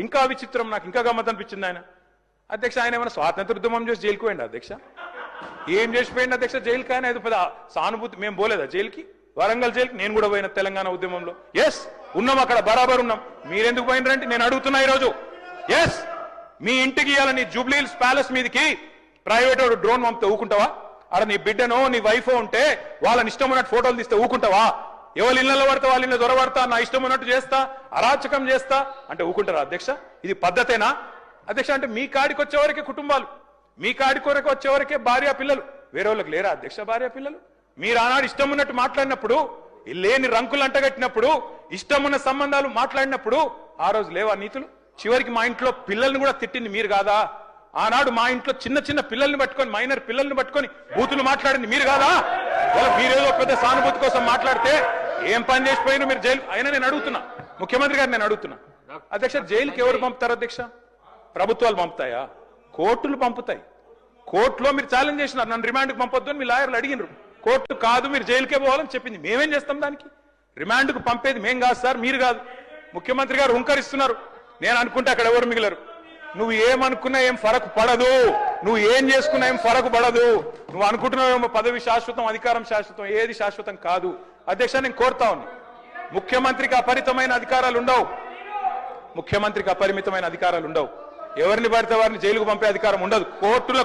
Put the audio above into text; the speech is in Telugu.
ఇంకా విచిత్రం, నాకు ఇంకా గమ్మత్ అనిపించింది ఆయన. అధ్యక్ష ఆయన ఏమైనా స్వాతంత్రోద్యమం చేసి జైలుకు పోయింది అధ్యక్ష? ఏం చేసిపోయింది అధ్యక్ష జైలుకి? ఆయన ఏదో పెద్ద సానుభూతి. మేము పోలేదా జైలుకి? వరంగల్ జైలుకి నేను కూడా పోయిన తెలంగాణ ఉద్యమంలో. ఎస్ ఉన్నాం, అక్కడ బరాబర్ ఉన్నాం. మీరెందుకు పోయినరంటే నేను అడుగుతున్నా ఈరోజు. ఎస్ మీ ఇంటికి ఇవ్వాలని జూబ్లీ హిల్స్ ప్యాలెస్ మీదకి ప్రైవేట్ డ్రోన్ పంపితే ఊకుంటావా? అక్కడ నీ బిడ్డనో నీ వైఫో ఉంటే వాళ్ళని ఇష్టం ఉన్నట్టు ఫోటోలు తీస్తే ఊకుంటావా? ఎవరి ఇళ్లలో పడతా వాళ్ళ ఇళ్ళ దొరబడతా, నా ఇష్టం ఉన్నట్టు చేస్తా, అరాచకం చేస్తా అంటే ఊకుంటారా అధ్యక్ష? ఇది పద్ధతేనా అధ్యక్ష? అంటే మీ కాడికి వచ్చేవరకే కుటుంబాలు, మీ కాడి కొరకు వచ్చేవరకే భార్య పిల్లలు, వేరే వాళ్ళకి లేరా అధ్యక్ష భార్య పిల్లలు? మీరు ఆనాడు ఇష్టం ఉన్నట్టు మాట్లాడినప్పుడు, లేని రంకులు అంటగట్టినప్పుడు, ఇష్టం ఉన్న సంబంధాలు మాట్లాడినప్పుడు ఆ రోజు లేవా నీతులు? చివరికి మా ఇంట్లో పిల్లల్ని కూడా తిట్టింది మీరు కాదా? ఆనాడు మా ఇంట్లో చిన్న చిన్న పిల్లల్ని పట్టుకొని, మైనర్ పిల్లల్ని పట్టుకొని బూతులు మాట్లాడింది మీరు కాదా? మీరేదో పెద్ద సానుభూతి కోసం మాట్లాడితే ఏం పని చేసిపోయినా మీరు జైలు. అయినా నేను అడుగుతున్నా ముఖ్యమంత్రి గారు, నేను అడుగుతున్నా అధ్యక్ష, జైలుకి ఎవరు పంపుతారు అధ్యక్ష? ప్రభుత్వాలు పంపుతాయా? కోర్టులు పంపుతాయి. కోర్టులో మీరు ఛాలెంజ్ చేసినారు, నన్ను రిమాండ్కి పంపొద్దు అని మీ లాయర్లు అడిగినారు. కోర్టు కాదు మీరు జైలుకే పోవాలని చెప్పింది. మేమేం చేస్తాం దానికి? రిమాండ్కు పంపేది మేం కాదు సార్, మీరు కాదు. ముఖ్యమంత్రి గారు హుంకరిస్తున్నారు. నేను అనుకుంటే అక్కడ ఎవరు మిగిలరు. నువ్వు ఏమనుకున్నా ఏం ఫరకు పడదు, నువ్వు ఏం చేసుకున్నా ఏం ఫరకు పడదు. నువ్వు అనుకుంటున్నావేమో పదవి శాశ్వతం, అధికారం శాశ్వతం. ఏది శాశ్వతం కాదు అధ్యక్ష. నేను కోరుతా ఉన్నా, ముఖ్యమంత్రికి అపరిమితమైన అధికారాలు ఉండవు. ముఖ్యమంత్రికి అపరిమితమైన అధికారాలు ఉండవు. ఎవరిని పడితే వారిని జైలుకు పంపే అధికారం ఉండదు. కోర్టుల